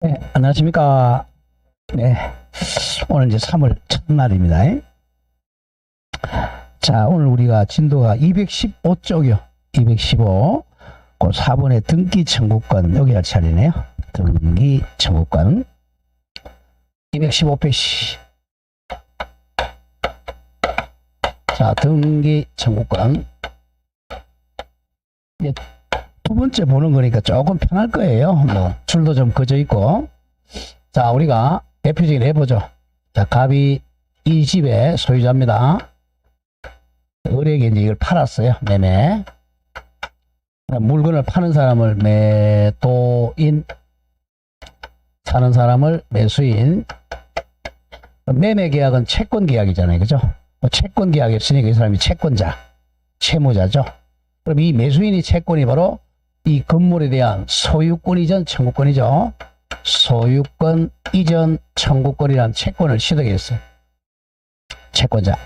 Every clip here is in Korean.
네, 안녕하십니까. 네, 오늘 이제 3월 첫날입니다. 자, 오늘 우리가 진도가 215쪽이요. 215. 그 4번의 등기 청구권, 여기 할 차례네요. 등기 청구권. 215페이지. 자, 등기 청구권. 이제 두 번째 보는 거니까 조금 편할 거예요. 뭐, 줄도 좀 그어져 있고. 자, 우리가 대표적인 해보죠. 자, 갑이 이 집의 소유자입니다. 을에게 이제 이걸 팔았어요. 매매. 물건을 파는 사람을 매도인, 사는 사람을 매수인. 매매 계약은 채권 계약이잖아요. 그죠? 채권 계약이었으니까 이 사람이 채권자, 채무자죠. 그럼 이 매수인이 채권이 바로 이 건물에 대한 소유권 이전 청구권이죠. 소유권 이전 청구권이란 채권을 취득했어요. 채권자.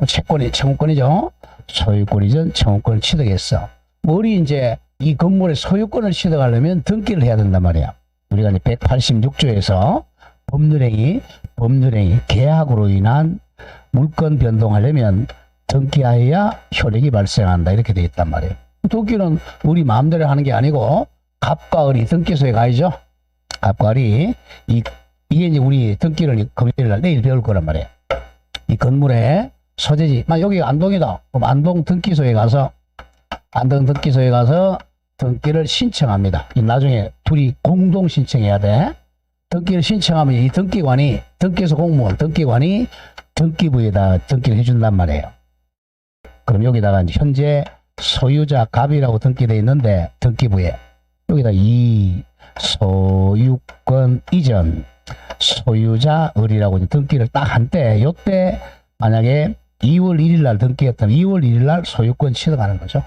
채권이 청구권이죠. 소유권 이전 청구권을 취득했어. 우리 이제 이 건물의 소유권을 취득하려면 등기를 해야 된단 말이야. 우리가 이제 186조에서 법률행위, 계약으로 인한 물권 변동하려면 등기하여야 효력이 발생한다. 이렇게 되어 있단 말이에요. 등기는 우리 마음대로 하는 게 아니고 갑과 을이 등기소에 가야죠. 갑과 을이 이게 이제 우리 등기를 금요일날 내일 배울 거란 말이에요. 이 건물의 소재지. 여기가 안동이다. 그럼 안동 등기소에 가서 등기를 신청합니다. 나중에 둘이 공동 신청해야 돼. 등기를 신청하면 이 등기관이, 등기소 공무원 등기관이 등기부에다 등기를 해준단 말이에요. 그럼 여기다가 이제 현재 소유자 갑이라고 등기되어 있는데 등기부에 여기다 이 소유권 이전 소유자 을이라고 등기를 딱 한 때, 요때 만약에 2월 1일 날 등기했다면 2월 1일 날 소유권 취득하는 거죠.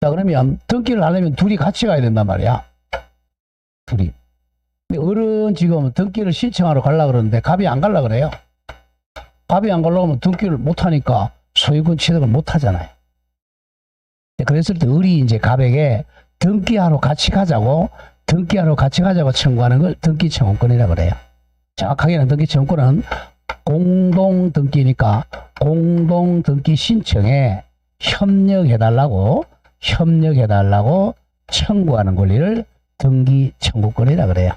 자, 그러면 등기를 하려면 둘이 같이 가야 된단 말이야. 둘이. 근데 을은 지금 등기를 신청하러 가려고 그러는데 갑이 안 가려고 그래요. 갑이 안 가려고 하면 등기를 못 하니까 소유권 취득을 못 하잖아요. 그랬을 때 을이 이제 갑에게 등기하러 같이 가자고 청구하는 걸 등기 청구권이라고 그래요. 정확하게는 등기 청구권은 공동 등기니까 공동 등기 신청에 협력해달라고 청구하는 권리를 등기 청구권이라고 그래요.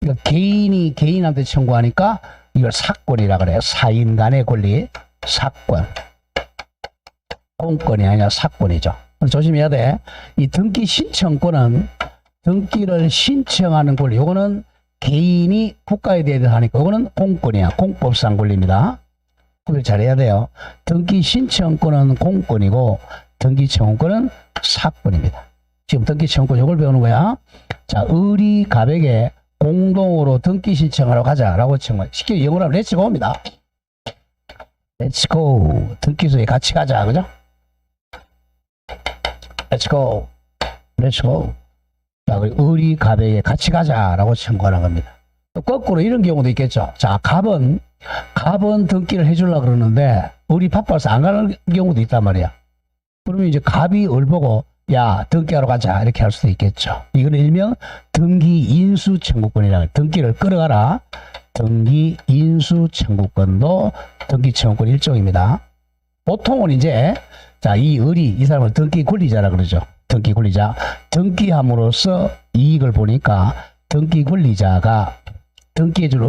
그러니까 개인이 개인한테 청구하니까 이걸 사권이라고 그래요. 사인 간의 권리, 사권. 공권이 아니라 사권이죠. 조심해야 돼. 이 등기 신청권은 등기를 신청하는 권리. 요거는 개인이 국가에 대해서 하니까 요거는 공권이야. 공법상 권리입니다. 구별 잘해야 돼요. 등기 신청권은 공권이고 등기 청구권은 사권입니다. 지금 등기 청구권 요걸 배우는 거야. 자, 을이 갑에게 공동으로 등기 신청하러 가자라고 청구. 쉽게 영어로 하면 렛츠 고입니다. 렛츠 고. 등기소에 같이 가자. 그죠? Let's go. Let's go. 자, 을이 갑에게 같이 가자라고 청구하는 겁니다. 또 거꾸로 이런 경우도 있겠죠. 자, 갑은 등기를 해주려고 그러는데 을이 바빠서 안 가는 경우도 있단 말이야. 그러면 이제 갑이 을 보고 야, 등기하러 가자 이렇게 할 수도 있겠죠. 이건 일명 등기 인수 청구권이라고 해요. 등기를 끌어가라. 등기 인수 청구권도 등기 청구권 일종입니다. 보통은 이제 자, 이 을이 이 사람을 등기 권리자라 그러죠. 등기 권리자. 등기함으로써 이익을 보니까 등기 권리자가 등기해줄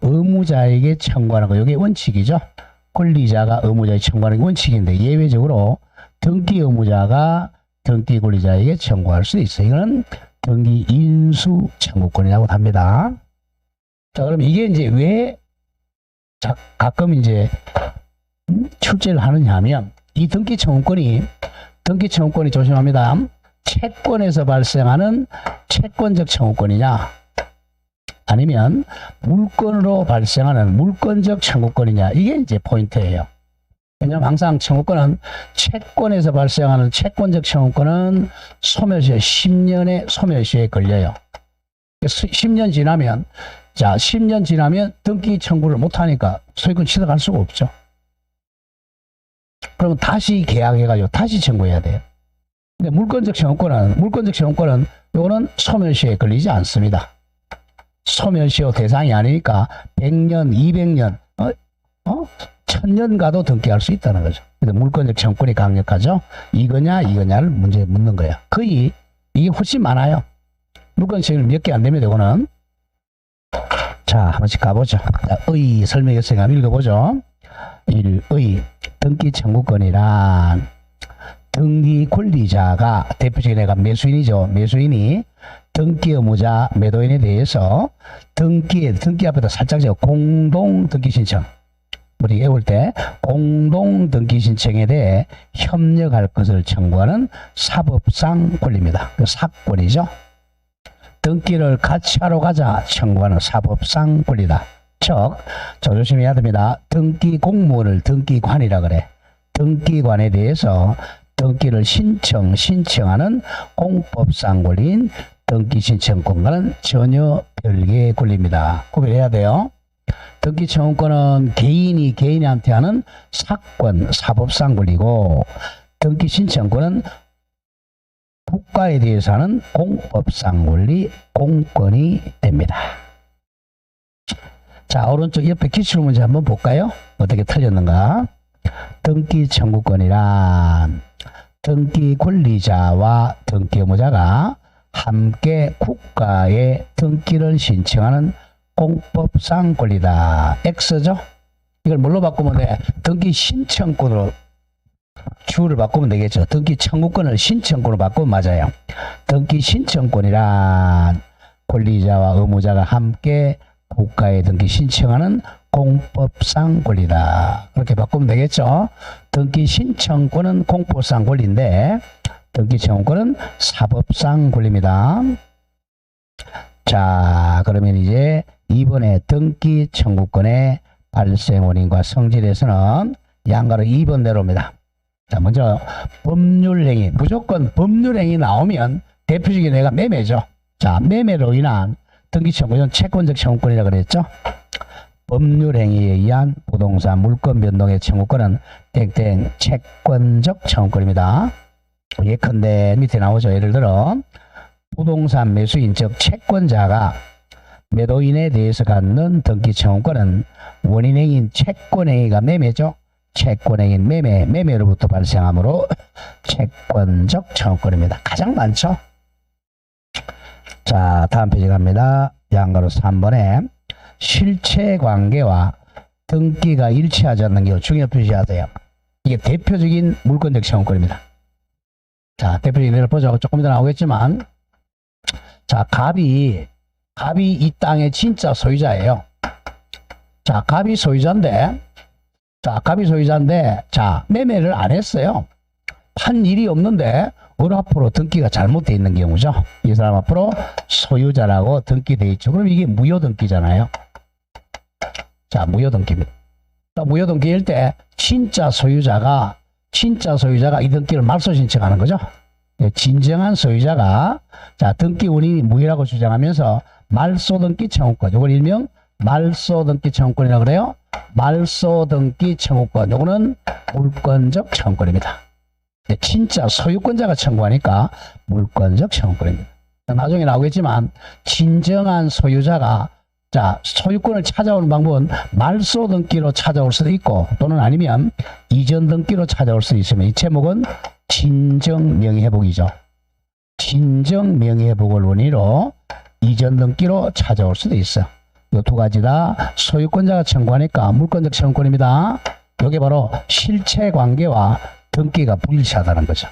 의무자에게 청구하는 거. 이게 원칙이죠. 권리자가 의무자에게 청구하는 게 원칙인데 예외적으로 등기 의무자가 등기 권리자에게 청구할 수 있어요. 이거는 등기 인수 청구권이라고 합니다. 자, 그럼 이게 이제 왜 가끔 이제 출제를 하느냐 하면 이 등기 청구권이 조심합니다. 채권에서 발생하는 채권적 청구권이냐 아니면 물건으로 발생하는 물건적 청구권이냐 이게 이제 포인트예요. 왜냐하면 항상 청구권은 채권에서 발생하는 채권적 청구권은 소멸시효 10년의 소멸시효에 걸려요. 10년 지나면 등기 청구를 못하니까 소유권 취득할 수가 없죠. 그러면 다시 계약해가지고 다시 청구해야 돼요. 근데 물권적 청구권은 요거는 소멸시효에 걸리지 않습니다. 소멸시효 대상이 아니니까 100년, 200년, 1000년 가도 등기할 수 있다는 거죠. 그래서 물권적 청구권이 강력하죠. 이거냐를 문제 묻는 거야. 거의 이게 훨씬 많아요. 물권적이 몇 개 안 됩니다. 이거는. 자, 한 번씩 가보죠. 자, 의 설명했으니까 읽어보죠. 1. 의 등기 청구권이란 등기 권리자가 대표적인 애가 매수인이죠. 매수인이 등기 의무자 매도인에 대해서 등기 앞에다 살짝 적어 공동 등기 신청. 우리 외울 때 공동 등기 신청에 대해 협력할 것을 청구하는 사법상 권리입니다. 그 사권이죠. 등기를 같이 하러 가자 청구하는 사법상 권리다. 즉, 조심해야 됩니다. 등기 공무원을 등기관이라 그래. 등기관에 대해서 등기를 신청하는 공법상 권리인 등기 신청권과는 전혀 별개의 권리입니다. 구별해야 돼요. 등기 청구권은 개인이 개인한테 하는 사권, 사법상 권리고, 등기 신청권은 국가에 대해서 하는 공법상 권리, 공권이 됩니다. 자, 오른쪽 옆에 기출문제 한번 볼까요? 어떻게 틀렸는가? 등기 청구권이란 등기 권리자와 등기 의무자가 함께 국가에 등기를 신청하는 공법상 권리다. X죠? 이걸 뭘로 바꾸면 돼? 등기 신청권으로 주를 바꾸면 되겠죠. 등기 청구권을 신청권으로 바꾸면 맞아요. 등기 신청권이란 권리자와 의무자가 함께 국가에 등기 신청하는 공법상 권리다. 그렇게 바꾸면 되겠죠. 등기 신청권은 공법상 권리인데 등기 청구권은 사법상 권리입니다. 자, 그러면 이제 이번에 등기 청구권의 발생 원인과 성질에서는 양가로 2번 내로입니다. 자, 먼저 법률행위, 무조건 법률행위 나오면 대표적인 애가 매매죠. 자, 매매로 인한 등기 청구권, 채권적 청구권이라 그랬죠. 법률행위에 의한 부동산 물권 변동의 청구권은 땡땡 채권적 청구권입니다. 예컨대 밑에 나오죠. 예를 들어 부동산 매수인 즉 채권자가 매도인에 대해서 갖는 등기 청구권은 원인행위인 채권행위가 매매죠. 채권행위인 매매로부터 발생하므로 채권적 청구권입니다. 가장 많죠. 자, 다음 페이지 갑니다. 양가로 3번에 실체관계와 등기가 일치하지 않는 경우 중요 표시하세요. 이게 대표적인 물권적 청구권입니다. 자, 대표적인 예를 보죠. 조금 이따 나오겠지만, 자, 갑이 이 땅의 진짜 소유자예요. 자, 갑이 소유자인데, 자, 매매를 안 했어요. 판 일이 없는데, 어느 앞으로 등기가 잘못되어 있는 경우죠. 이 사람 앞으로 소유자라고 등기되어 있죠. 그럼 이게 무효등기잖아요. 자, 무효등기입니다. 무효등기일 때, 진짜 소유자가 이 등기를 말소 신청하는 거죠. 진정한 소유자가 자, 등기 원인이 무효라고 주장하면서 말소등기 청구권, 이걸 일명 말소등기 청구권이라고 그래요. 말소등기 청구권, 이거는 물권적 청구권입니다. 진짜 소유권자가 청구하니까 물권적 청구권입니다. 나중에 나오겠지만 진정한 소유자가 자, 소유권을 찾아오는 방법은 말소 등기로 찾아올 수도 있고 또는 아니면 이전 등기로 찾아올 수도 있으면 이 제목은 진정 명의회복이죠. 진정 명의회복을 원인으로 이전 등기로 찾아올 수도 있어. 이 두 가지 다 소유권자가 청구하니까 물권적 청구권입니다. 이게 바로 실체관계와 등기가 불일치하다는 거죠.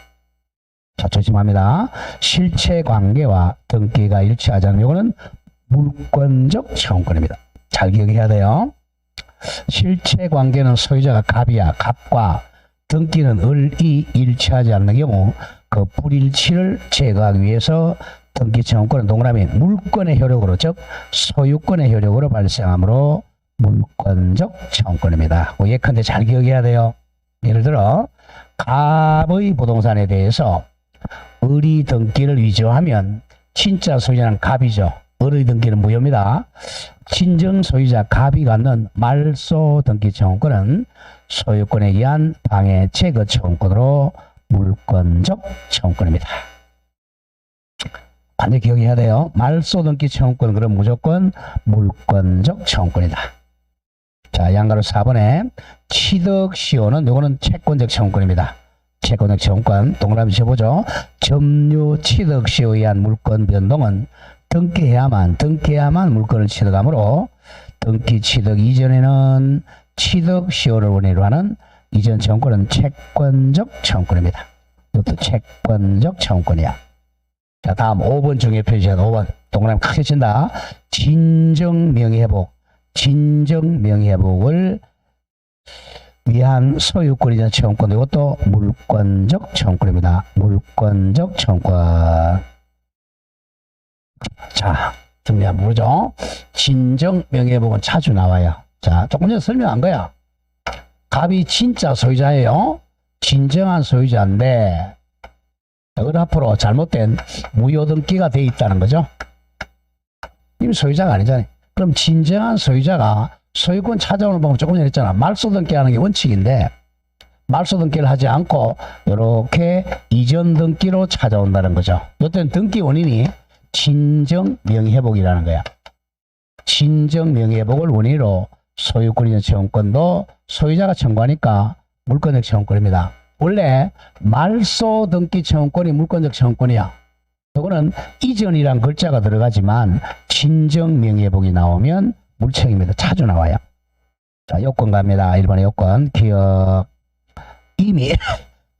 자, 조심합니다. 실체관계와 등기가 일치하지 않으면 이거는 물권적 청구권입니다. 잘 기억해야 돼요. 실체관계는 소유자가 갑이야. 갑과 등기는 을이 일치하지 않는 경우 그 불일치를 제거하기 위해서 등기 청구권은 동그라미 물권의 효력으로 즉 소유권의 효력으로 발생하므로 물권적 청구권입니다. 예컨대 잘 기억해야 돼요. 예를 들어 갑의 부동산에 대해서 을이 등기를 위조하면 진짜 소유자는 갑이죠. 을의 등기는 무효입니다. 진정 소유자 갑이 갖는 말소 등기 청구권은 소유권에 의한 방해 제거 청구권으로 물권적 청구권입니다. 반드시 기억해야 돼요. 말소등기 청구권 그럼 무조건 물권적 청구권이다. 자, 양가로 4번에 취득시효는 요거는 채권적 청구권입니다. 채권적 청구권 동그라미 쳐보죠. 점유 취득시효에 의한 물권 변동은 등기해야만 물권을 취득하므로 등기 취득 이전에는 취득시효를 원인으로 하는 이전 청구권은 채권적 청구권입니다. 이것도 채권적 청구권이야. 자, 다음 5번 정의 표시야. 5번 동그라미 크게 친다. 진정 명예회복을 위한 소유권 이전 청구권, 이것도 물권적 청구권입니다. 물권적 청구권. 자, 정리하면 모르죠? 진정 명예회복은 자주 나와요. 자, 조금 전에 설명한 거야. 갑이 진짜 소유자예요. 진정한 소유자인데 이걸 앞으로 잘못된 무효등기가 돼 있다는 거죠. 이미 소유자가 아니잖아요. 그럼 진정한 소유자가 소유권 찾아오는 방법 조금 전에 했잖아. 말소등기 하는 게 원칙인데 말소등기를 하지 않고 이렇게 이전등기로 찾아온다는 거죠. 이때는 등기 원인이 진정 명예회복이라는 거야. 진정 명예회복을 원인으로 소유권 이전 청구권도 소유자가 청구하니까 물권적 청구권입니다. 원래 말소등기 청구권이 물권적 청구권이야. 이거는 이전이란 글자가 들어가지만 진정 명예회복이 나오면 물청입니다. 자주 나와요. 자, 요건 갑니다. 1번의 요건 기억. 이미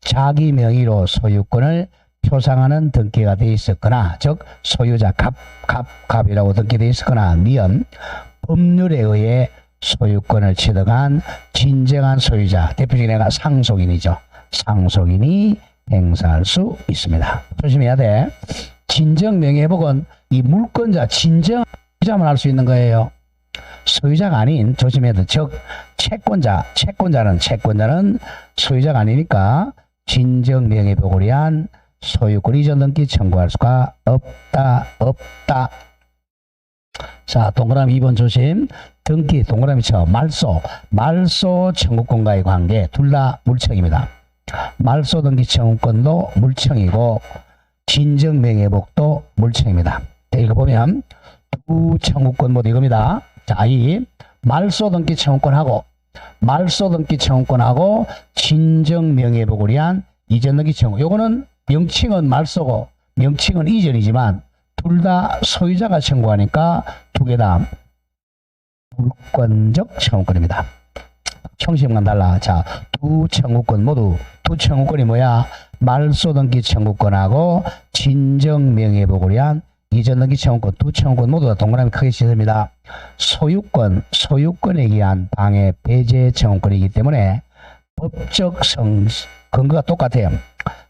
자기 명의로 소유권을 표상하는 등기가 되어 있었거나, 즉 소유자 갑이라고 등기되어 있었거나 하면 법률에 의해 소유권을 취득한 진정한 소유자, 대표적인 애가 상속인이죠. 상속인이 행사할 수 있습니다. 조심해야 돼. 진정 명예회복은 이 물권자, 진정 소유자만 할 수 있는 거예요. 소유자가 아닌, 조심해야 돼. 즉 채권자는 소유자가 아니니까 진정 명예회복을 위한 소유권 이전 등기 청구할 수가 없다. 자, 동그라미 2번 조심. 등기 동그라미 쳐. 말소 청구권과의 관계 둘 다 물청입니다. 말소 등기 청구권도 물청이고 진정 명예회복도 물청입니다. 읽어보면 두 청구권 모두 이겁니다. 자, 이 말소 등기 청구권하고 진정 명예회복을 위한 이전 등기 청구. 요거는 명칭은 말소고 명칭은 이전이지만 둘 다 소유자가 청구하니까 두 개 다 물권적 청구권입니다. 형식만 달라. 자, 두 청구권이 뭐야? 말소 등기 청구권하고 진정 명예회복을 위한 이전 등기 청구권, 두 청구권 모두 다 동그라미 크게 씁니다. 소유권에 의한 방해 배제 청구권이기 때문에 법적 근거가 똑같아요.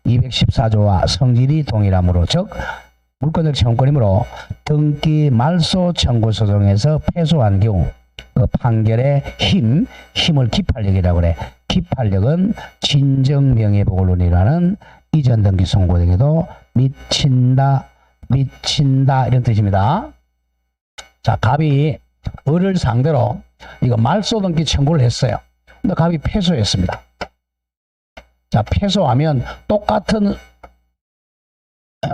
214조와 성질이 동일하므로, 즉 물권적 청구권이므로 등기 말소 청구 소송에서 패소한 경우 그 판결의 힘을 기판력이라고 그래. 기판력은 진정 명예회복을 원인으로 하는 이전 등기 선고 등에도 미친다 이런 뜻입니다. 자, 갑이 을을 상대로 이거 말소 등기 청구를 했어요. 근데 갑이 패소했습니다. 자, 패소하면 똑같은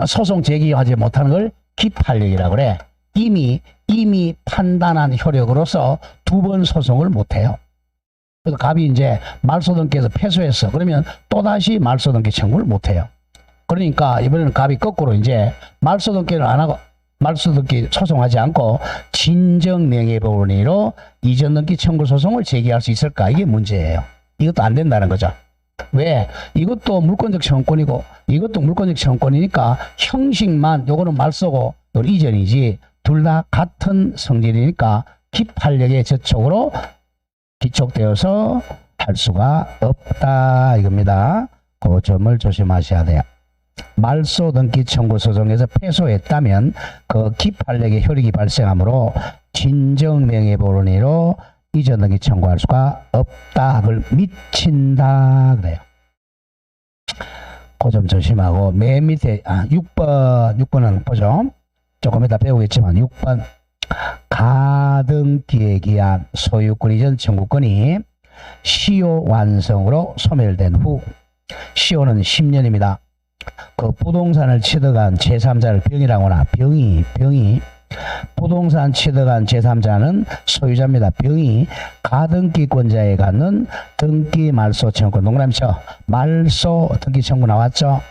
소송 제기하지 못하는 걸 기판력이라고 그래. 이미 판단한 효력으로서 두 번 소송을 못해요. 그래서 갑이 이제 말소등기에서 패소했어. 그러면 또다시 말소등기 청구를 못해요. 그러니까 이번에는 갑이 거꾸로 이제 말소등기를 안 하고 말소등기 소송하지 않고 진정 명예회복으로 이전 등기 청구 소송을 제기할 수 있을까? 이게 문제예요. 이것도 안 된다는 거죠. 왜? 이것도 물권적 청구권이고 이것도 물권적 청구권이니까 형식만 요거는 말소고 요건 이전이지 둘 다 같은 성질이니까 기판력의 저촉으로 기촉되어서 할 수가 없다 이겁니다. 그 점을 조심하셔야 돼요. 말소 등기 청구 소송에서 패소했다면 그 기판력의 효력이 발생하므로 진정 명예회복으로 이전 등기 청구할 수가 없다. 그걸 미친다 그래요. 그 점 조심하고 맨 밑에 6번은 보죠. 조금 이따 배우겠지만 6번 가등기에 기한 소유권 이전 청구권이 시효 완성으로 소멸된 후, 시효는 10년입니다. 그 부동산을 취득한 제3자를 병이라거나 병이 부동산 취득한 제3자는 소유자입니다. 병이 가등기권자에 갖는 등기 말소 청구권. 동그라미죠. 말소 등기 청구 나왔죠.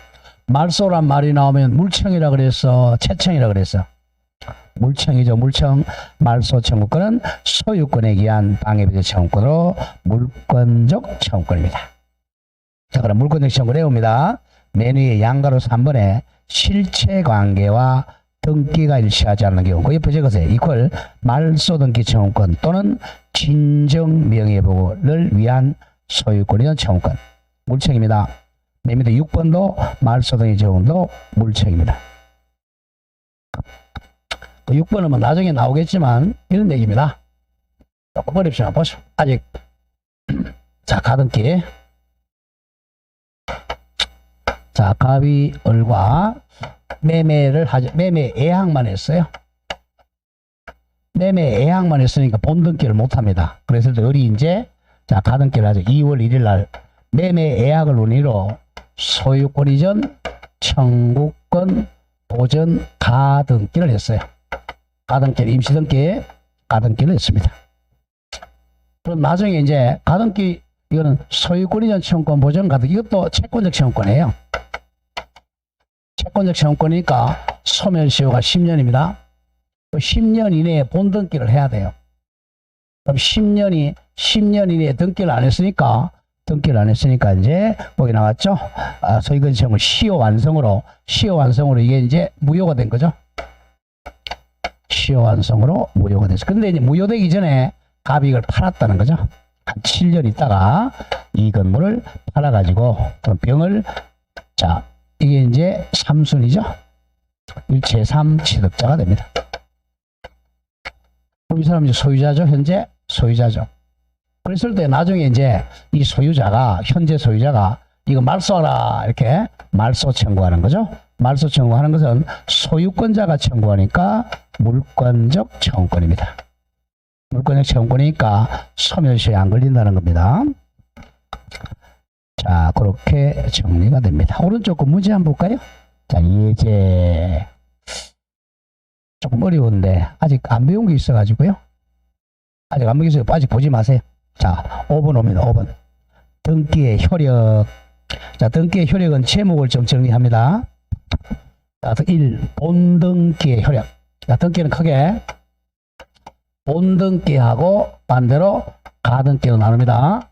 말소란 말이 나오면 물청이라 그랬어, 채청이라 그랬어. 물청이죠. 물청. 말소 청구권은 소유권에 기한 방해비제 청구권으로 물권적 청구권입니다. 자, 그럼 물권적 청구를 해옵니다. 맨 위에 양가로 3번에 실체관계와 등기가 일치하지 않는 경우, 그 옆에 적으세요. 이퀄 말소 등기 청구권 또는 진정 명예보호를 위한 소유권이든 청구권. 물청입니다. 맨 밑에 6번도 말소 등기 청구권도 물청입니다. 6번은 뭐 나중에 나오겠지만 이런 얘기입니다. 조금 어렵지만 보시오. 아직 자, 가등기. 자, 갑이 을과 매매를 하죠. 매매 예약만 했어요. 매매 예약만 했으니까 본등기를 못합니다. 그래서 을이 이제 자, 가등기를 하죠. 2월 1일 날 매매 예약을 논의로 소유권 이전 청구권 보전 가등기를 했어요. 가등기를 임시등기 가등기를 했습니다. 그럼 나중에 이제 가등기 이거는 소유권 이전 청구권 보전 가등기, 이것도 채권적 청구권이에요. 채권적 청구권이니까 소멸시효가 10년입니다. 10년 이내에 본등기를 해야 돼요. 그럼 10년 이내에 등기를 안 했으니까 이제 거기 나왔죠. 소유권 청구 시효 완성으로 이게 이제 무효가 된 거죠. 시효 완성으로 무효가 됐어. 근데 이제 무효되기 전에 갑이 이걸 팔았다는 거죠. 한 7년 있다가 이 건물을 팔아가지고 병을, 자, 이게 이제 3순이죠. 제3 취득자가 됩니다. 그럼 이 사람이 소유자죠. 현재 소유자죠. 그랬을 때 나중에 이제 이 소유자가, 현재 소유자가 이거 말소하라 이렇게 말소 청구하는 거죠. 말소 청구하는 것은 소유권자가 청구하니까 물권적 청구권입니다. 물권적 청구권이니까 소멸시효에 안 걸린다는 겁니다. 자, 그렇게 정리가 됩니다. 오른쪽 거 문제 한번 볼까요? 자, 예제. 조금 어려운데 아직 안 배운 게 있어가지고요. 아직 안 배운 게 있어요. 아직 보지 마세요. 자, 5번 옵니다. 5번. 등기의 효력. 자, 등기의 효력은 제목을 좀 정리합니다. 자, 1. 본등기의 효력. 자, 등기는 크게 본등기하고 반대로 가등기로 나눕니다.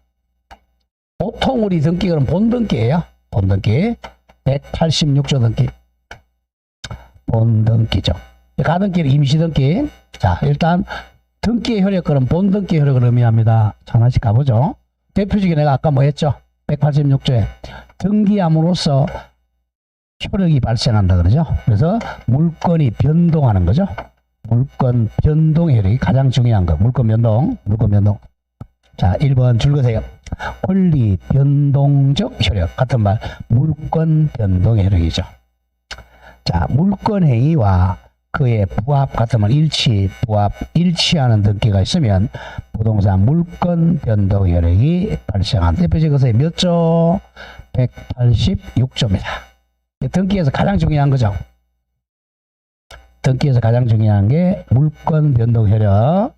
보통 우리 등기는 본등기예요. 본등기. 186조 등기. 본등기죠. 가등기는 임시등기. 자, 일단 등기의 효력권은 본등기의 효력을 의미합니다. 하나씩 가보죠. 대표적인 내가 아까 뭐 했죠? 186조에 등기함으로써 효력이 발생한다 그러죠. 그래서 물건이 변동하는 거죠. 물건 변동 효력이 가장 중요한 거. 물건 변동. 자, 1번 줄거세요. 권리 변동적 효력. 같은 말 물건 변동 효력이죠. 자, 물건 행위와 그의 부합 같은 말 일치하는 등기가 있으면 부동산 물건 변동 효력이 발생한다. 대표적으로 몇 조? 186조입니다. 등기에서 가장 중요한 거죠. 등기에서 가장 중요한 게 물건 변동 효력.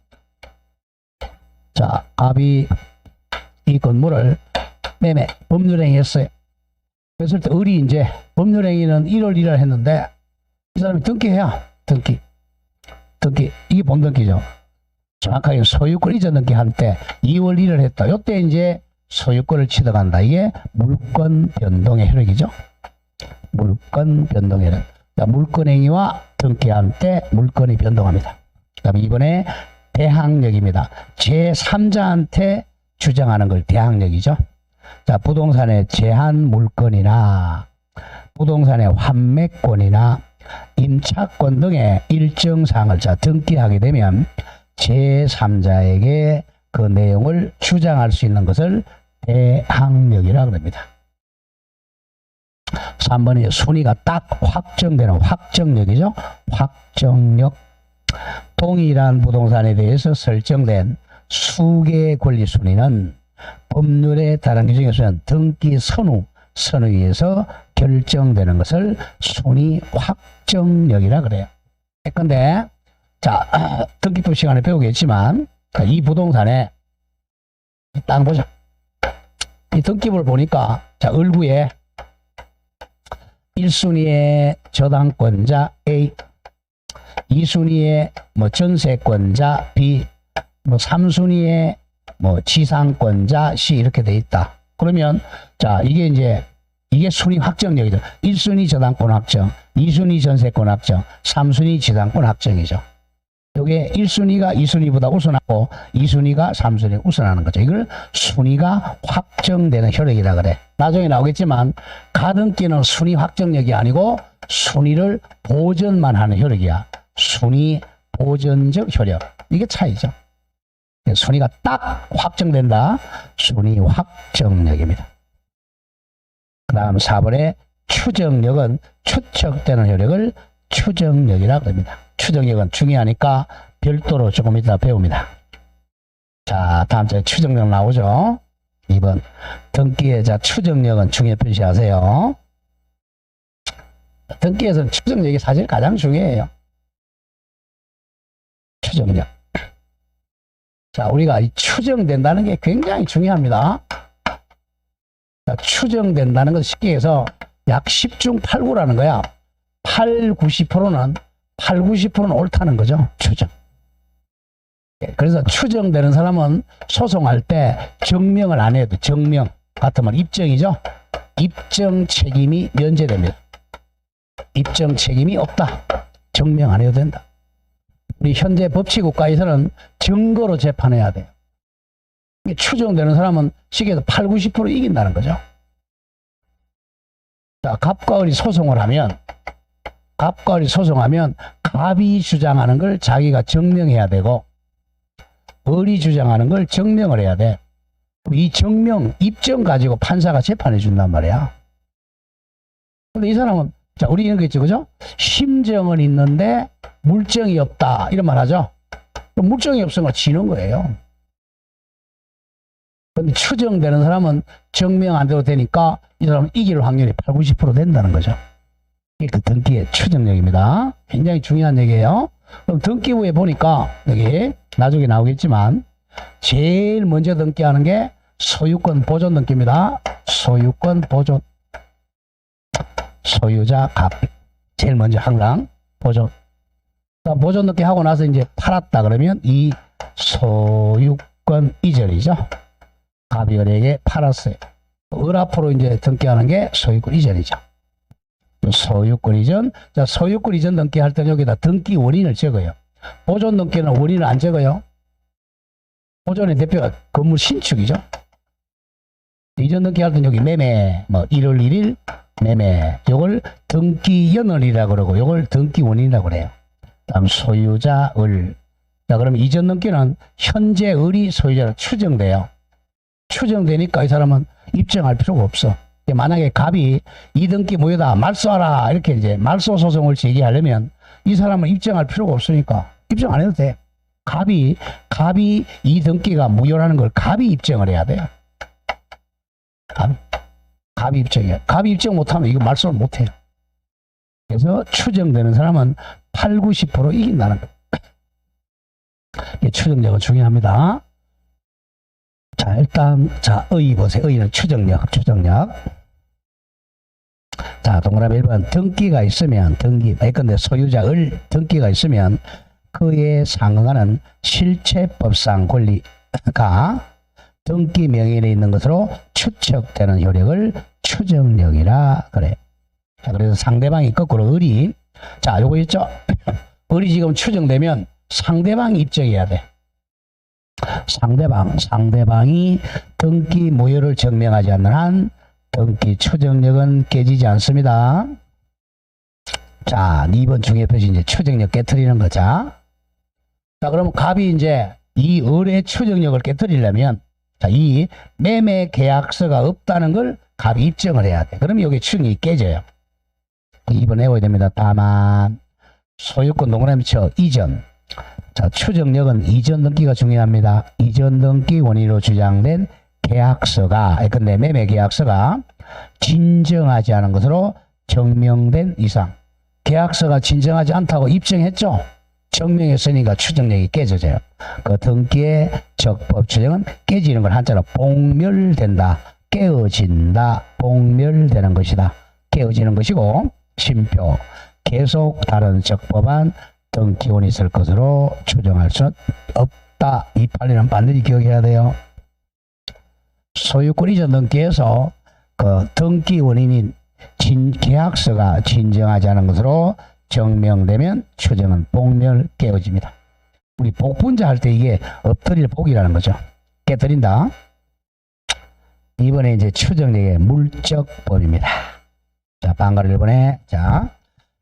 자, 갑이 이 건물을 매매 법률행위했어요. 그랬을 때 을이 이제 법률행위는 1월 1일 했는데 이 사람이 등기해야 등기 이게 본등기죠. 정확하게 소유권 이전 등기 할 때 2월 1일 했다. 이때 이제 소유권을 취득한다. 이게 물건 변동의 효력이죠. 물건 변동 효력. 물건 행위와 등기할 때 물건이 변동합니다. 그다음에 이번에 대항력입니다. 제3자한테 주장하는 걸 대항력이죠. 자, 부동산의 제한 물건이나 부동산의 환매권이나 임차권 등의 일정 사항을 등기하게 되면 제3자에게 그 내용을 주장할 수 있는 것을 대항력이라고 합니다. 3번이 순위가 딱 확정되는 확정력이죠. 확정력. 동일한 부동산에 대해서 설정된 수개의 권리 순위는 법률에 따른 규정에서는 등기 선우에 의해서 결정되는 것을 순위 확정력이라 그래요. 근데 자, 등기법 시간에 배우겠지만 이 부동산에 땅 보자. 이 등기부를 보니까 자, 을구에 1순위의 저당권자 A, 2순위의 뭐 전세권자 B, 뭐 3순위의 뭐 지상권자 C 이렇게 돼 있다. 그러면 자, 이게 순위 확정력이죠. 1순위 저당권 확정, 2순위 전세권 확정, 3순위 지상권 확정이죠. 요게 1순위가 2순위보다 우선하고 2순위가 3순위가 우선하는 거죠. 이걸 순위가 확정되는 혈액이라 그래. 나중에 나오겠지만 가등기는 순위 확정력이 아니고 순위를 보전만 하는 혈액이야. 순위 보전적 혈액. 이게 차이죠. 순위가 딱 확정된다. 순위 확정력입니다. 그 다음 4번에 추정력은 추측되는 혈액을 추정력이라고 합니다. 추정력은 중요하니까 별도로 조금 이따 배웁니다. 자, 다음 주에 추정력 나오죠. 2번 등기의 자 추정력은 중요 표시하세요. 등기에서는 추정력이 사실 가장 중요해요. 추정력. 자, 우리가 이 추정된다는 게 굉장히 중요합니다. 자, 추정된다는 것을 쉽게 해서 약 10중 8구라는 거야. 90%는 옳다는 거죠. 추정. 그래서 추정되는 사람은 소송할 때 증명을 안 해도 증명 같으면 입증이죠. 입증 책임이 면제됩니다. 입증 책임이 없다. 증명 안 해도 된다. 우리 현재 법치국가에서는 증거로 재판해야 돼요. 추정되는 사람은 쉽게 해서 90% 이긴다는 거죠. 자, 갑과 을이 소송을 하면 갑이 주장하는 걸 자기가 증명해야 되고 을이 주장하는 걸 증명을 해야 돼. 이 증명, 입증 가지고 판사가 재판해 준단 말이야. 근데 이 사람은 자, 우리 이런 거 있죠, 그죠? 심정은 있는데 물증이 없다 이런 말 하죠. 그럼 물증이 없으면 지는 거예요. 근데 추정되는 사람은 증명 안 돼도 되니까 이 사람은 이길 확률이 90% 된다는 거죠. 이게 그 등기의 추정력입니다. 굉장히 중요한 얘기예요. 그럼 등기부에 보니까 여기 나중에 나오겠지만 제일 먼저 등기하는 게 소유권 보존 등기입니다. 소유권 보존. 소유자 갑. 제일 먼저 항상 보존. 보존 등기 하고 나서 이제 팔았다 그러면 이 소유권 이전이죠. 갑이 을에게 팔았어요. 을 앞으로 이제 등기하는 게 소유권 이전이죠. 소유권 이전. 자, 소유권 이전 등기할 때 여기다 등기 원인을 적어요. 보존 등기는 원인을 안 적어요. 보존의 대표가 건물 신축이죠. 이전 등기할 때 여기 매매, 뭐 1월 1일 매매. 요걸 등기 연월이라고 그러고 요걸 등기 원인이라고 그래요. 다음 소유자 을. 자, 그럼 이전 등기는 현재 을이 소유자로 추정돼요. 추정되니까 이 사람은 입증할 필요가 없어. 만약에 갑이 이 등기 무효다 말소하라 이렇게 이제 말소 소송을 제기하려면 이 사람은 입증할 필요가 없으니까 입증 안 해도 돼. 갑이 이 등기가 무효라는 걸 갑이 입증을 해야 돼요. 갑이 입증해요. 갑이 입증 못하면 이거 말소를 못해요. 그래서 추정되는 사람은 90% 이긴다는 거예요. 추정력은 중요합니다. 자, 일단 자, 의 보세요. 의는 추정력. 자, 동그라미 1번 등기가 있으면 근데 소유자 을 등기가 있으면 그에 상응하는 실체법상 권리가 등기 명예에 있는 것으로 추측되는 효력을 추정력이라 그래. 자, 그래서 상대방이 거꾸로 을이 자, 요거 있죠? 을이 지금 추정되면 상대방이 입증해야 돼. 상대방이 등기 무효를 증명하지 않는 한 등기 추정력은 깨지지 않습니다. 자, 2번 중요 표시 이제 추정력 깨트리는 거죠. 자, 그럼 갑이 이제 이 을의 추정력을 깨트리려면 자, 이 매매 계약서가 없다는 걸 갑이 입증을 해야 돼. 그러면 여기 추정이 깨져요. 2번 외워야 됩니다. 다만 소유권 동그라미 쳐 이전. 자, 추정력은 이전 등기가 중요합니다. 이전 등기 원인으로 주장된 계약서가, 근데 매매 계약서가 진정하지 않은 것으로 증명된 이상. 계약서가 진정하지 않다고 입증했죠. 증명했으니까 추정력이 깨져져요. 그 등기의 적법 추정은 깨지는 걸 한자로 봉멸된다. 깨어진다. 봉멸되는 것이다. 깨어지는 것이고, 심표. 계속 다른 적법한 등기원이 있을 것으로 추정할 수 없다. 이 판례는 반드시 기억해야 돼요. 소유권 이전 등기에서 그 등기 원인인 계약서가 진정하지 않은 것으로 증명되면 추정은 봉멸 깨어집니다. 우리 복분자 할 때 이게 엎드릴 복이라는 거죠. 깨뜨린다. 이번에 이제 추정력의 물적법입니다. 자, 방가로 1번에 자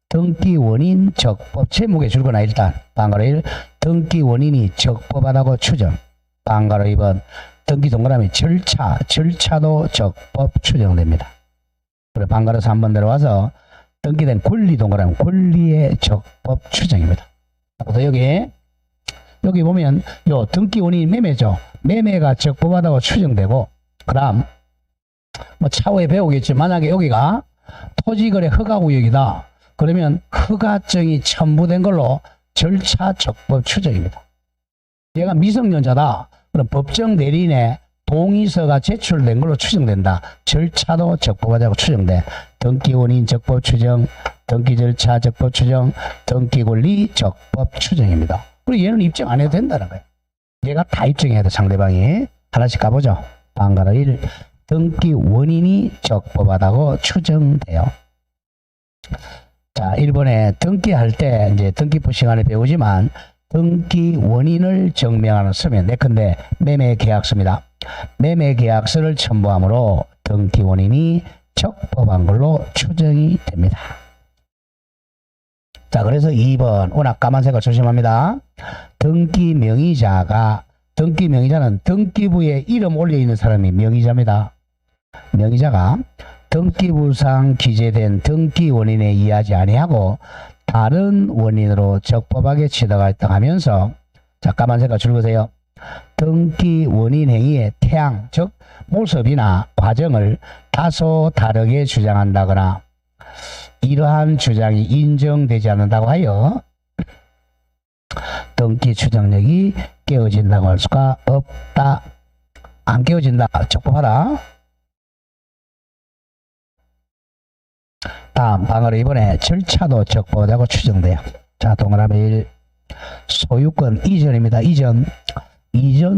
등기 원인 적법 제목에 줄거나 일단 방가로 1 등기 원인이 적법하다고 추정. 방가로 2번 등기 동그라미 절차도 적법 추정됩니다. 그리고 방가로 3번 들어와서 등기된 권리 동그라미 권리의 적법 추정입니다. 또 여기 보면 요 등기 원인이 매매죠. 매매가 적법하다고 추정되고, 그다음 뭐 차후에 배우겠지. 만약에 여기가 토지거래 허가구역이다. 그러면 허가증이 첨부된 걸로 절차 적법 추정입니다. 얘가 미성년자다. 그럼 법정 대리인의 동의서가 제출된 걸로 추정된다. 절차도 적법하다고 추정돼. 등기 원인 적법 추정, 등기 절차 적법 추정, 등기 권리 적법 추정입니다. 그리고 얘는 입증 안 해도 된다는 거예요. 얘가 다 입증해야 돼. 상대방이. 하나씩 가보죠. 방가로 1 등기 원인이 적법하다고 추정돼요. 자, 1번에 등기할 때 이제 등기부 시간에 배우지만 등기 원인을 증명하는 서면 예컨대 매매계약서입니다. 매매계약서를 첨부함으로 등기 원인이 적법한 걸로 추정이 됩니다. 자, 그래서 2번 워낙 까만색을 조심합니다. 등기 명의자는 등기부에 이름 올려있는 사람이 명의자입니다. 명의자가 등기부상 기재된 등기 원인에 의하지 아니하고 다른 원인으로 적법하게 취득하였다 하면서, 자, 까만색을 줄거세요. 등기 원인 행위의 태양, 즉 모습이나 과정을 다소 다르게 주장한다거나 이러한 주장이 인정되지 않는다고 하여 등기 추정력이 깨어진다고 할 수가 없다. 안 깨어진다. 적법하다. 다음 방어로 이번에 절차도 적법하다고 추정돼요. 자, 동그라미 1 소유권 이전입니다. 이전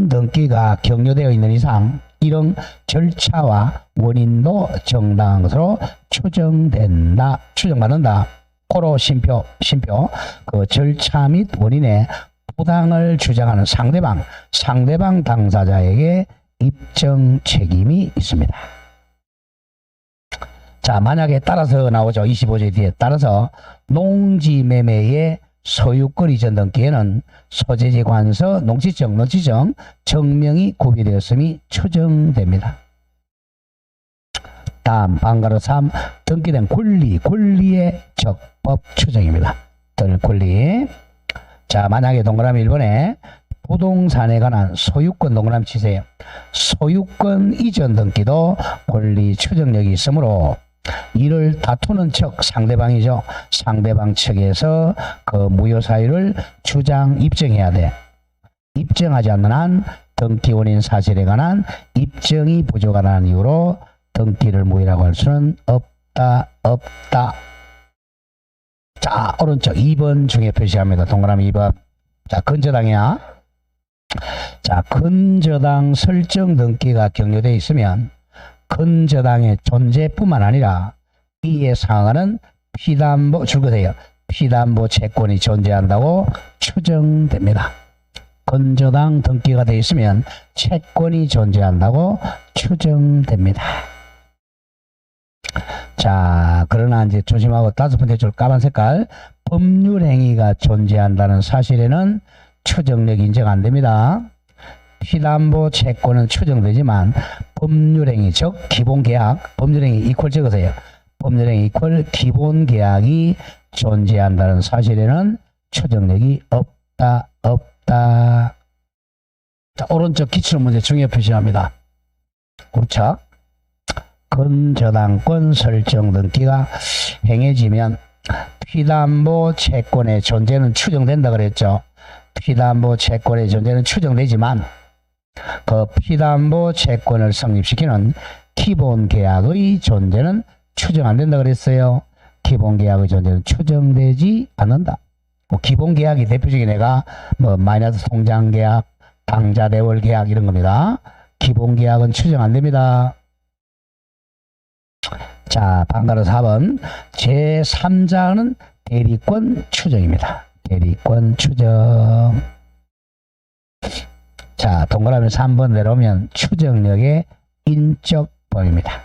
등기가 격려되어 있는 이상 이런 절차와 원인도 정당한 것으로 추정된다. 추정받는다. 고로 심표 그 절차 및 원인의 부당을 주장하는 상대방 당사자에게 입증 책임이 있습니다. 자, 만약에 따라서 나오죠. 25조 뒤에 따라서 농지 매매의 소유권 이전 등기에는 소재지 관서 농지정 정명이 구비되었음이 추정됩니다. 다음 방가로 3 등기된 권리의 적법 추정입니다. 권리. 자, 만약에 동그라미 1번에 부동산에 관한 소유권 동그라미 치세요. 소유권 이전 등기도 권리 추정력이 있으므로 이를 다투는 측 상대방이죠. 상대방 측에서 그 무효 사유를 입증해야 돼. 입증하지 않는 한 등기 원인 사실에 관한 입증이 부족하다는 이유로 등기를 무효라고 할 수는 없다. 자, 오른쪽 2번 중에 표시합니다. 동그라미 2번. 자, 근저당이야. 자, 근저당 설정 등기가 격려되어 있으면 근저당의 존재뿐만 아니라 이에 상하는 피담보 줄거세요. 피담보 채권이 존재한다고 추정됩니다. 근저당 등기가 되어 있으면 채권이 존재한다고 추정됩니다. 자, 그러나 이제 조심하고 5번째 줄 까만 색깔 법률 행위가 존재한다는 사실에는 추정력이 인정 안 됩니다. 피담보 채권은 추정되지만 법률행위 즉 기본계약 법률행위 이퀄 적으세요. 법률행위 이퀄 기본계약이 존재한다는 사실에는 추정력이 없다. 자, 오른쪽 기출문제 중요 표시합니다. 굴착 근저당권 설정 등기가 행해지면 피담보 채권의 존재는 추정된다 그랬죠. 피담보 채권의 존재는 추정되지만 그 피담보 채권을 성립시키는 기본계약의 존재는 추정 안 된다 그랬어요. 기본계약의 존재는 추정되지 않는다. 기본계약이 대표적인 애가 뭐 마이너스 통장계약, 당자대월계약 이런 겁니다. 기본계약은 추정 안 됩니다. 자, 방가로 4번 제3자는 대리권 추정입니다. 대리권 추정. 자, 동그라미 3번 내려오면 추정력의 인적범위입니다.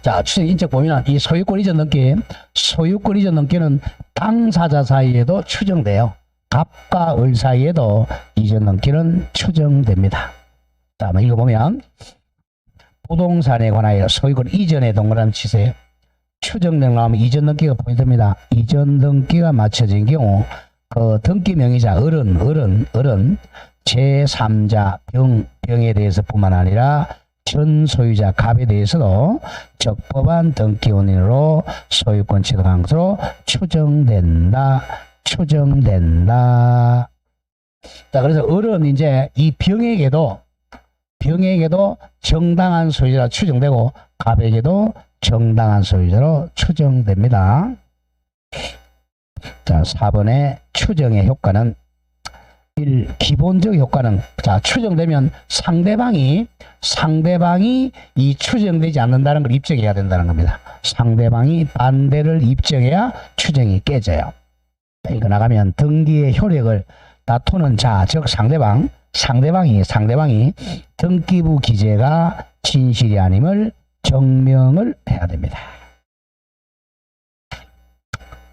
자, 추정 인적범위는 이 소유권 이전 등기, 소유권 이전 등기는 당사자 사이에도 추정돼요. 갑과 을 사이에도 이전 등기는 추정됩니다. 자, 한번 읽어보면 부동산에 관하여 소유권 이전에 동그라미 치세요. 추정력 나오면 이전 등기가 포인트입니다. 이전 등기가 맞춰진 경우 그 등기 명의자 을은 제3자 병에 대해서뿐만 아니라 전 소유자 갑에 대해서도 적법한 등기 원인으로 소유권 취득 항소로 추정된다. 자, 그래서 을은 이제 이 병에게도 정당한 소유자로 추정되고 갑에게도 정당한 소유자로 추정됩니다. 자, 4번의 추정의 효과는 1. 기본적 효과는 자, 추정되면 상대방이 이 추정되지 않는다는 걸 입증해야 된다는 겁니다. 상대방이 반대를 입증해야 추정이 깨져요. 이거 나가면 등기의 효력을 다투는 자, 즉 상대방이 등기부 기재가 진실이 아님을 증명을 해야 됩니다.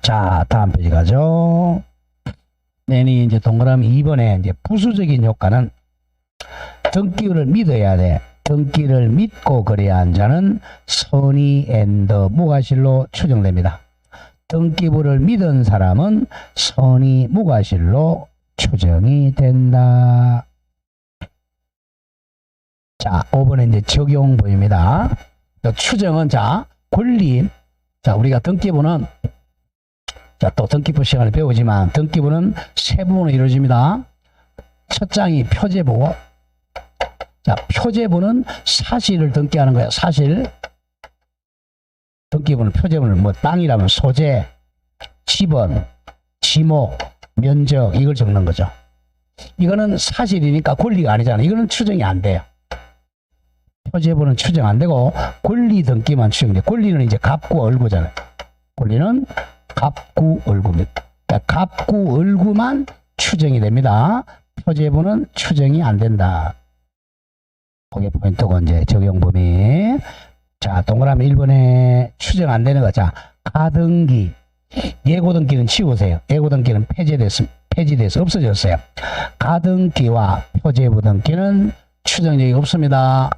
자, 다음 페이지 가죠. 내니 이제 동그라미 2번에 이제 부수적인 효과는 등기를 믿어야 돼. 등기를 믿고 거래한 자는 선의 앤더 무과실로 추정됩니다. 등기부를 믿은 사람은 선의 무과실로 추정이 된다. 자, 5번에 이제 적용 보입니다. 추정은 자, 권리. 자, 우리가 등기부는 자, 또 등기부 시간을 배우지만 등기부는 세 부분으로 이루어집니다. 첫 장이 표제부고, 자, 표제부는 사실을 등기하는 거예요. 사실. 등기부는 표제부는 뭐 땅이라면 소재, 지번, 지목, 면적 이걸 적는 거죠. 이거는 사실이니까 권리가 아니잖아요. 이거는 추정이 안 돼요. 표제부는 추정 안 되고 권리 등기만 추정돼. 권리는 이제 갑구 을구잖아요. 권리는 갑구 을구입니다. 그러니까 갑구 을구만 추정이 됩니다. 표제부는 추정이 안 된다. 그게 포인트고 이제 적용 범위. 자, 동그라미 1번에 추정 안 되는 거. 자, 가등기. 예고등기는 치우세요. 예고등기는 폐지돼서 없어졌어요. 가등기와 표제부 등기는 추정력이 없습니다.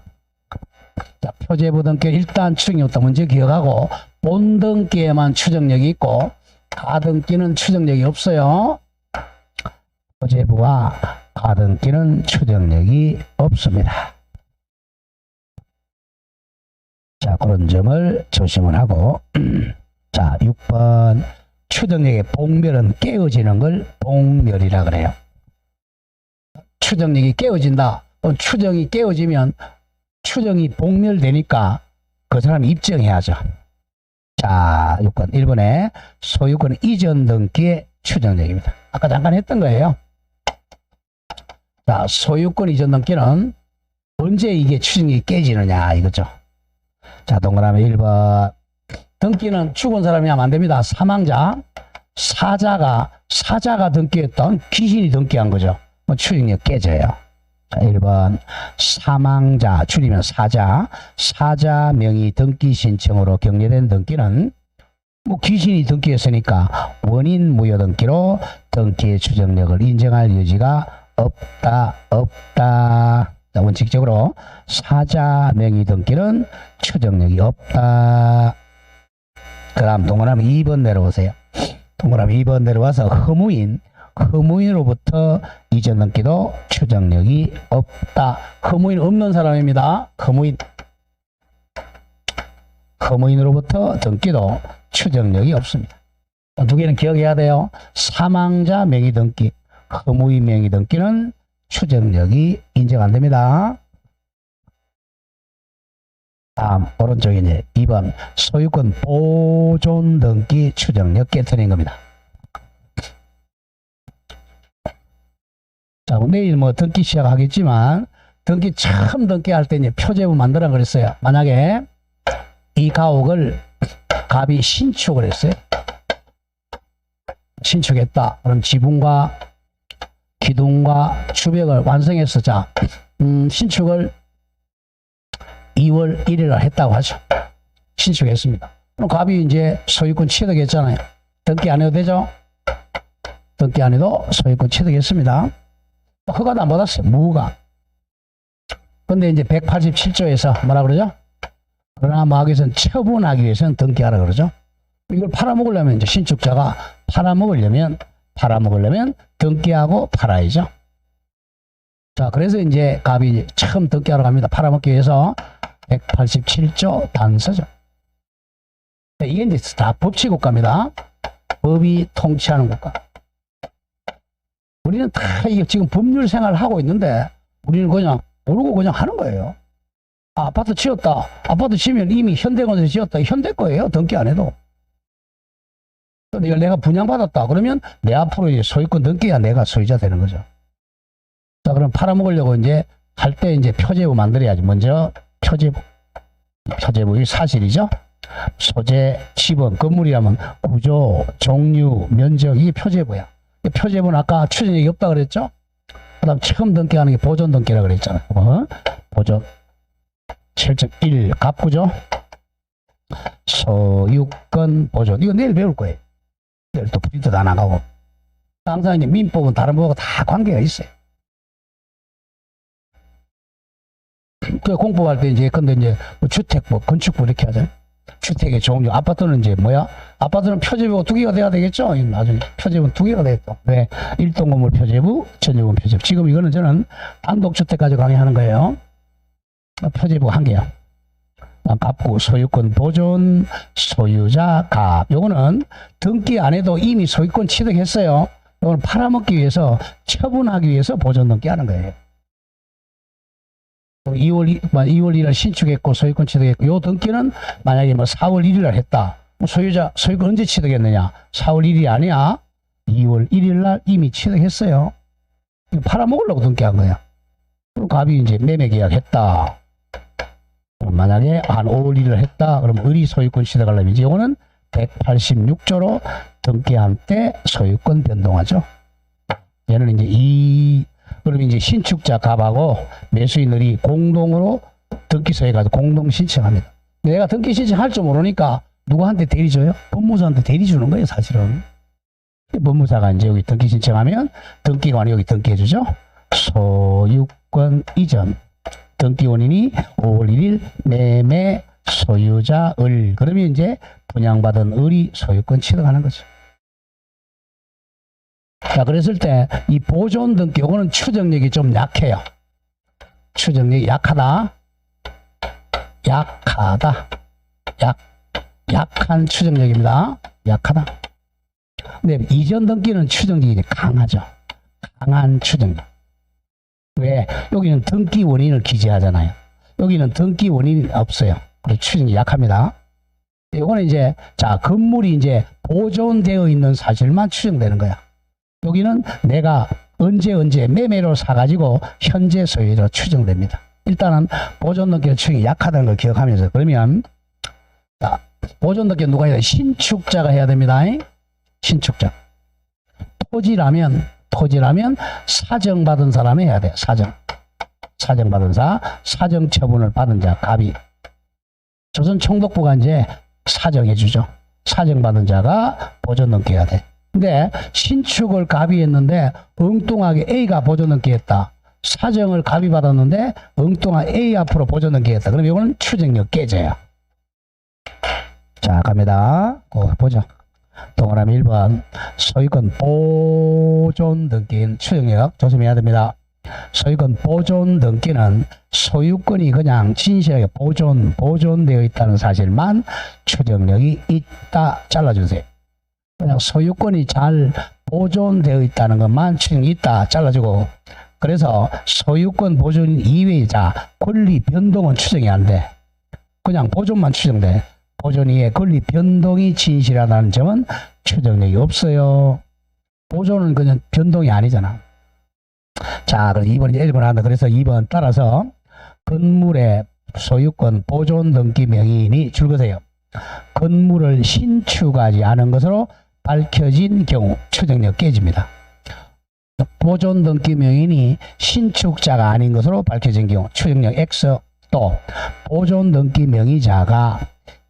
자, 표제부 등기 일단 추정이 없다. 먼저 기억하고 본등기에만 추정력이 있고 가등기는 추정력이 없어요. 표제부와 가등기는 추정력이 없습니다. 자, 그런 점을 조심을 하고 자, 6번 추정력의 복멸은 깨어지는 걸 복멸이라 그래요. 추정력이 깨어진다. 추정이 깨어지면 추정이 복멸되니까 그 사람이 입증해야죠. 자, 6번 1번에 소유권 이전 등기의 추정력입니다. 아까 잠깐 했던 거예요. 자, 소유권 이전 등기는 언제 이게 추정이 깨지느냐 이거죠. 자, 동그라미 1번 등기는 죽은 사람이 하면 안 됩니다. 사망자, 사자가 등기했던 귀신이 등기한 거죠. 추정력 깨져요. 자, 1번 사망자 줄이면 사자 명의 등기 신청으로 격려된 등기는 뭐 귀신이 등기했으니까 원인 무효 등기로 등기의 추정력을 인정할 여지가 없다. 자, 원칙적으로 사자 명의 등기는 추정력이 없다. 그 다음 동그라미 2번 내려오세요. 동그라미 2번 내려와서 허무인으로부터 이전 등기도 추정력이 없다. 허무인 없는 사람입니다. 허무인. 허무인으로부터 등기도 추정력이 없습니다. 두 개는 기억해야 돼요. 사망자 명의 등기, 허무인 명의 등기는 추정력이 인정 안 됩니다. 다음 오른쪽에 이제 2번 소유권 보존 등기 추정력 깨트린 겁니다. 자, 내일 뭐 등기 시작하겠지만 등기 처음 등기할 때 이제 표제부 만들어 그랬어요. 만약에 이 가옥을 갑이 신축을 했어요. 신축했다. 그럼 지붕과 기둥과 주벽을 완성해서 자, 신축을 2월 1일 날 했다고 하죠. 신축했습니다. 그럼 갑이 이제 소유권 취득했잖아요. 등기 안 해도 되죠? 등기 안 해도 소유권 취득했습니다. 허가도 안 받았어요. 무허가. 근데 이제 187조에서 뭐라 그러죠? 그러나 뭐 하기 위해서는 처분하기 위해서는 등기하라 그러죠. 이걸 팔아먹으려면 이제 신축자가 팔아먹으려면 등기하고 팔아야죠. 자, 그래서 이제 갑이 처음 등기하러 갑니다. 팔아먹기 위해서 187조 단서죠. 이게 이제 다 법치국가입니다. 법이 통치하는 국가. 우리는 다 이게 지금 법률 생활을 하고 있는데 우리는 그냥 모르고 그냥 하는 거예요. 아, 아파트 지었다. 아파트 지으면 이미 현대건설이 지었다. 현대 거예요. 등기 안 해도. 근데 이걸 내가 분양받았다. 그러면 내 앞으로 이제 소유권 등기야 내가 소유자 되는 거죠. 자, 그럼 팔아먹으려고 이제 할 때 이제 표제부 만들어야지. 먼저 표제부. 표제부의 사실이죠. 소재, 지번, 건물이라면 구조, 종류, 면적, 이게 표제부야. 표제부는 아까 추정력이 없다 그랬죠? 그 다음 처음 등기하는 게 보존 등기라 그랬잖아요. 보존. 7.1 갑구죠. 소유권 보존. 이거 내일 배울 거예요. 내일 또 프린트 다 나가고. 항상 이제 민법은 다른 법하고 다 관계가 있어요. 그 공법할 때 이제 근데 이제 주택법, 건축법 이렇게 하잖아요. 주택의 종류, 아파트는 이제 뭐야? 아파트는 표제부가 2개가 돼야 되겠죠? 나중에 표제부는 2개가 되겠죠. 왜? 일동건물 표제부, 전용건 표제부. 지금 이거는 저는 단독주택까지 강의하는 거예요. 표제부가 1개야. 갑구, 소유권 보존, 소유자, 갑. 요거는 등기 안 해도 이미 소유권 취득했어요. 요거는 팔아먹기 위해서, 처분하기 위해서 보존 등기 하는 거예요. 2월 1일 신축했고 소유권 취득했고 요 등기는 만약에 뭐 4월 1일 날 했다. 소유권 언제 취득했느냐? 4월 1일이 아니야. 2월 1일 날 이미 취득했어요. 팔아먹으려고 등기한 거야. 그럼 갑이 이제 매매 계약했다. 만약에 한 5월 1일 했다. 그러면 의리 소유권 취득하려면 이제 이거는 186조로 등기한 때 소유권 변동하죠. 얘는 이제 그러면 이제 신축자 갑하고 매수인들이 공동으로 등기소에 가서 공동 신청합니다. 내가 등기 신청할 줄 모르니까 누구한테 대리 줘요? 법무사한테 대리 주는 거예요, 사실은. 법무사가 이제 여기 등기 신청하면 등기관이 여기 등기해 주죠. 소유권 이전. 등기 원인이 5월 1일 매매 소유자 을. 그러면 이제 분양받은 을이 소유권 취득하는 거죠. 자, 그랬을 때 이 보존 등기 요거는 추정력이 좀 약해요. 추정력이 약하다. 약한 추정력입니다. 약하다. 근데 이전 등기는 추정력이 강하죠. 강한 추정력. 왜? 여기는 등기 원인을 기재하잖아요. 여기는 등기 원인이 없어요. 그래서 추정력이 약합니다. 요거는 이제 자, 건물이 이제 보존되어 있는 사실만 추정되는 거야. 여기는 내가 언제 매매로 사가지고 현재 소유로 추정됩니다. 일단은 보존 등기의 추정이 약하다는 걸 기억하면서 그러면 자, 보존 등기 누가 해야 돼? 신축자가 해야 됩니다. 신축자. 토지라면 사정받은 사람이 해야 돼. 사정받은 사정 처분을 받은 자 갑이. 조선 총독부가 이제 사정해주죠. 사정받은 자가 보존 등기 해야 돼. 근데 신축을 갑이 했는데 엉뚱하게 A가 보존 등기했다. 사정을 갑이 받았는데 엉뚱하게 A 앞으로 보존 등기했다. 그럼 이거는 추정력 깨져요. 자, 갑니다. 보자. 동그라미 1번 소유권 보존 등기인 추정력 조심해야 됩니다. 소유권 보존 등기는 소유권이 그냥 진실하게 보존되어 있다는 사실만 추정력이 있다 잘라주세요. 그냥 소유권이 잘 보존되어 있다는 것만 추정이 있다 잘라주고, 그래서 소유권 보존 이외의 권리 변동은 추정이 안 돼. 그냥 보존만 추정돼. 보존 이외에 권리 변동이 진실하다는 점은 추정력이 없어요. 보존은 그냥 변동이 아니잖아. 자, 그럼 2번 이제 1번 한다. 그래서 2번 따라서 건물의 소유권 보존 등기 명의인이 줄거세요. 건물을 신축하지 않은 것으로 밝혀진 경우 추정력 깨집니다. 보존 등기 명의인이 신축자가 아닌 것으로 밝혀진 경우 추정력 X. 또 보존 등기 명의자가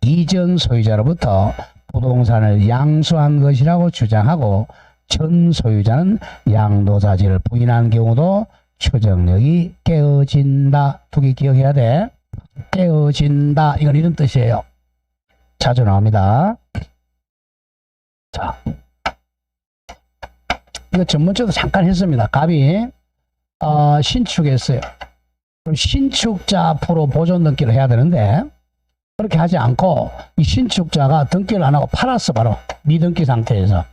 이전 소유자로부터 부동산을 양수한 것이라고 주장하고 전 소유자는 양도사실을 부인한 경우도 추정력이 깨어진다. 두 개 기억해야 돼. 깨어진다. 이건 이런 뜻이에요. 자주 나옵니다. 자, 이거 전문적으로 잠깐 했습니다. 갑이 신축했어요. 그럼 신축자 앞으로 보존 등기를 해야 되는데 그렇게 하지 않고 이 신축자가 등기를 안 하고 팔았어. 바로 미등기 상태에서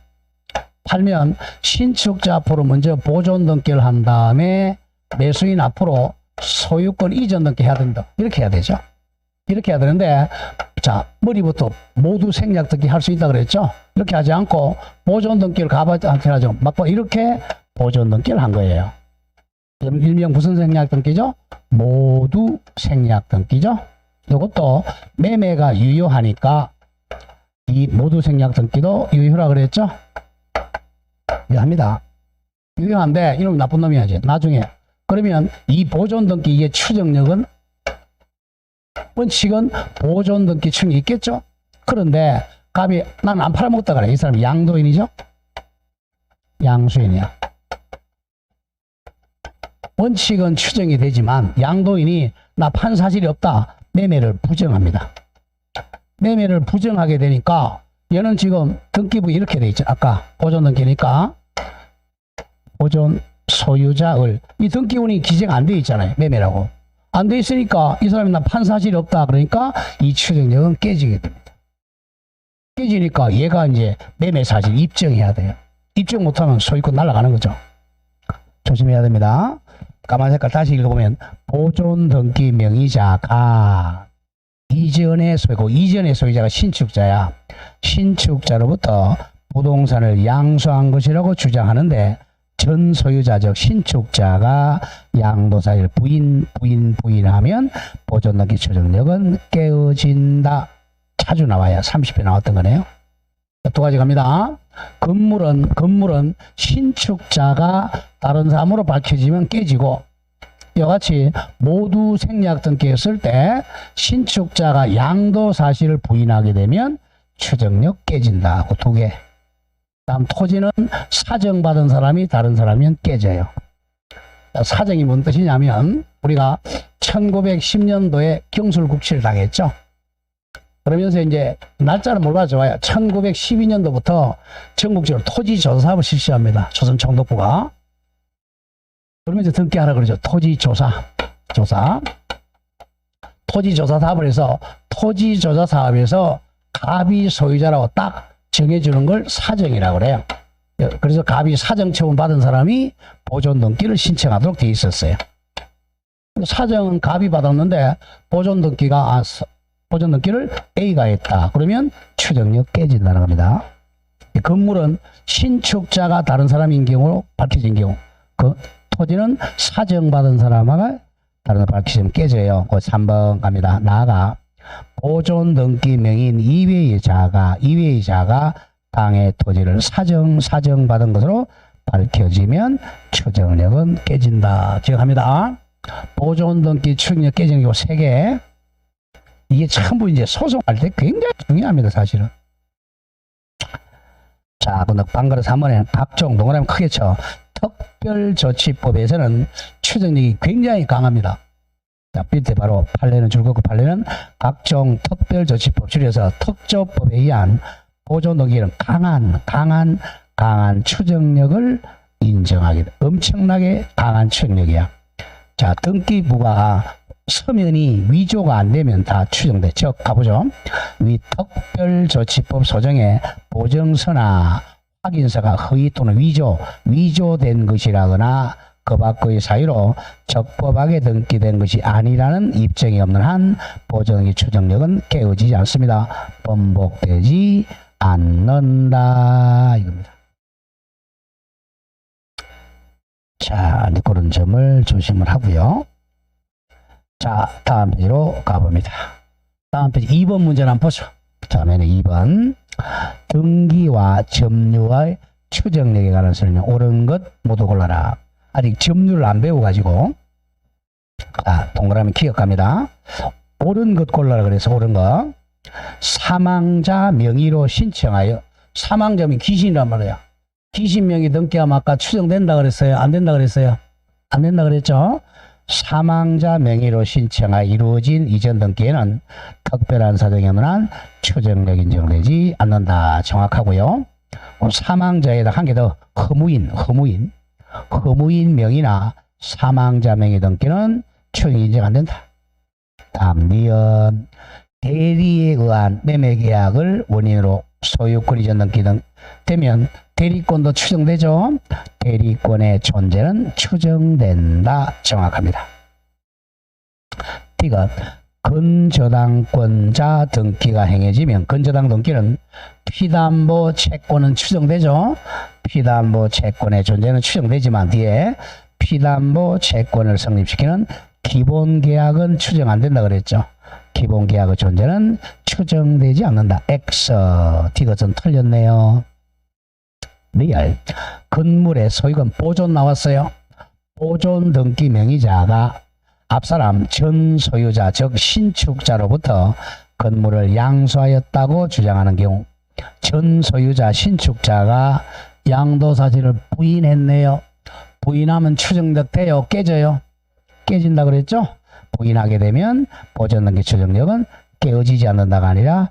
팔면 신축자 앞으로 먼저 보존 등기를 한 다음에 매수인 앞으로 소유권 이전 등기 해야 된다. 이렇게 해야 되죠. 이렇게 해야 되는데, 자, 머리부터 모두 생략 등기 할 수 있다 그랬죠. 이렇게 하지 않고 보존 등기를 가봐지 않게 하죠. 막고 이렇게 보존 등기를 한 거예요. 일명 무슨 생략 등기죠? 모두 생략 등기죠. 이것도 매매가 유효하니까 이 모두 생략 등기도 유효라 그랬죠. 유효합니다. 유효한데 이놈이 나쁜 놈이야지. 나중에 그러면 이 보존 등기의 추정력은 원칙은 보존 등기 추정이 있겠죠. 그런데 갑이 난 안 팔아먹었다 그래. 이 사람이 양도인이죠. 양수인이야. 원칙은 추정이 되지만 양도인이 나 판 사실이 없다. 매매를 부정합니다. 매매를 부정하게 되니까 얘는 지금 등기부 이렇게 돼 있죠. 아까 보존 등기니까 보존 소유자을 이 등기운이 기재가 안 돼 있잖아요. 매매라고 안 돼 있으니까 이 사람이 나 판 사실이 없다. 그러니까 이 추정력은 깨지게 됩니다. 깨지니까 얘가 이제 매매 사실 입증해야 돼요. 입증 못하면 소유권 날아가는 거죠. 조심해야 됩니다. 까만 색깔 다시 읽어보면 보존 등기 명의자가 이전의 소유자가 신축자야. 신축자로부터 부동산을 양수한 것이라고 주장하는데 전 소유자 즉 신축자가 양도사실 부인하면 보존 등기 추정력은 깨어진다. 자주 나와요. 30회 나왔던 거네요. 두 가지 갑니다. 건물은 신축자가 다른 사람으로 밝혀지면 깨지고, 이와 같이 모두 생략 등기했을 때 신축자가 양도 사실을 부인하게 되면 추정력 깨진다. 그 두 개. 다음 토지는 사정받은 사람이 다른 사람이면 깨져요. 사정이 뭔 뜻이냐면 우리가 1910년도에 경술국치를 당했죠. 그러면서 이제 날짜는 몰라 좋아요. 1912년도부터 전국적으로 토지조사 사업을 실시합니다. 조선총독부가. 그러면서 등기하라 그러죠. 토지조사 사업을 해서 토지조사 사업에서 갑이 소유자라고 딱 정해주는 걸 사정이라고 그래요. 그래서 갑이 사정 처분 받은 사람이 보존 등기를 신청하도록 돼 있었어요. 사정은 갑이 받았는데 보존 등기를 A가 했다. 그러면 추정력 깨진다는 겁니다. 건물은 신축자가 다른 사람인 경우 밝혀진 경우, 그 토지는 사정받은 사람과 다른 사람 밝혀지면 깨져요. 그 3번 갑니다. 나아가 보존 등기 명의인 이외의 자가 당의 토지를 사정받은 것으로 밝혀지면 추정력은 깨진다. 기억합니다. 보존 등기 추정력 깨지는 경우 3개. 이게 전부 이제 소송할 때 굉장히 중요합니다, 사실은. 자, 그 방그릇 3번에 각종 동그라미 크게 쳐. 특별조치법에서는 추정력이 굉장히 강합니다. 자, 밑에 바로 판례는 줄긋고 판례는 각종 특별조치법 줄여서 특조법에 의한 보존 등기는 강한 추정력을 인정하게 돼. 엄청나게 강한 추정력이야. 자, 등기부가 서면이 위조가 안 되면 다 추정돼. 즉, 가보죠. 위 특별조치법 소정에 보정서나 확인서가 허위 또는 위조된 것이라거나 그 밖의 사유로 적법하게 등기된 것이 아니라는 입증이 없는 한 보정의 추정력은 깨어지지 않습니다. 번복되지 않는다. 이겁니다. 자, 그런 점을 조심을 하고요. 자, 다음 페이지로 가봅니다. 다음 페이지 2번 문제를 한번 보죠. 다음에는 2번. 등기와 점유의 추정력에 관한 설명. 옳은 것 모두 골라라. 아직 점유를 안 배워가지고. 자, 동그라미 기억합니다. 옳은 것 골라라 그래서 옳은 것. 사망자 명의로 신청하여. 사망자면 귀신이란 말이야. 귀신 명의 등기하면 아까 추정된다 그랬어요? 안 된다 그랬어요? 안 된다 그랬죠? 사망자 명의로 신청하여 이루어진 이전 등기에는 특별한 사정이 없는 한 추정력 인정되지 않는다. 정확하고요. 사망자에다 한 개 더 허무인 명의나 사망자 명의 등기는 추정 인정 안 된다. 다음 니은 대리에 의한 매매 계약을 원인으로 소유권 이전 등기 등 되면 대리권도 추정되죠. 대리권의 존재는 추정된다. 정확합니다. D가 근저당권자 등기가 행해지면 근저당 등기는 피담보 채권은 추정되죠. 피담보 채권의 존재는 추정되지만 뒤에 피담보 채권을 성립시키는 기본계약은 추정 안 된다 그랬죠. 기본계약의 존재는 추정되지 않는다. X. D것은 틀렸네요. 리얼. 건물의 소유권 보존 나왔어요. 보존 등기 명의자가 앞사람 전 소유자 즉 신축자로부터 건물을 양수하였다고 주장하는 경우 전 소유자 신축자가 양도 사실을 부인했네요. 부인하면 추정돼요? 깨져요? 깨진다 그랬죠? 부인하게 되면 보존 등기 추정력은 깨어지지 않는다가 아니라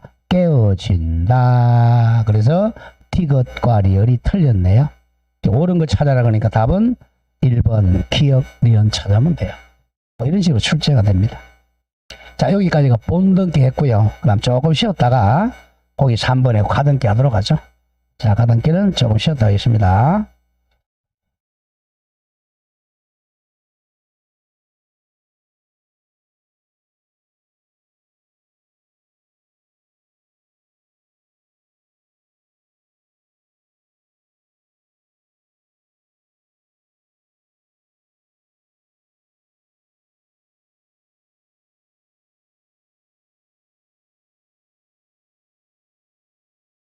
깨어진다. 그래서 D것과 리얼이 틀렸네요. 옳은 거 찾아라 그러니까 답은 1번 기억 리언 찾으면 돼요. 뭐 이런 식으로 출제가 됩니다. 자, 여기까지가 본등기 했고요. 그 다음 조금 쉬었다가 거기 3번에 가등기 하도록 하죠. 자, 가등기는 조금 쉬었다 하겠습니다.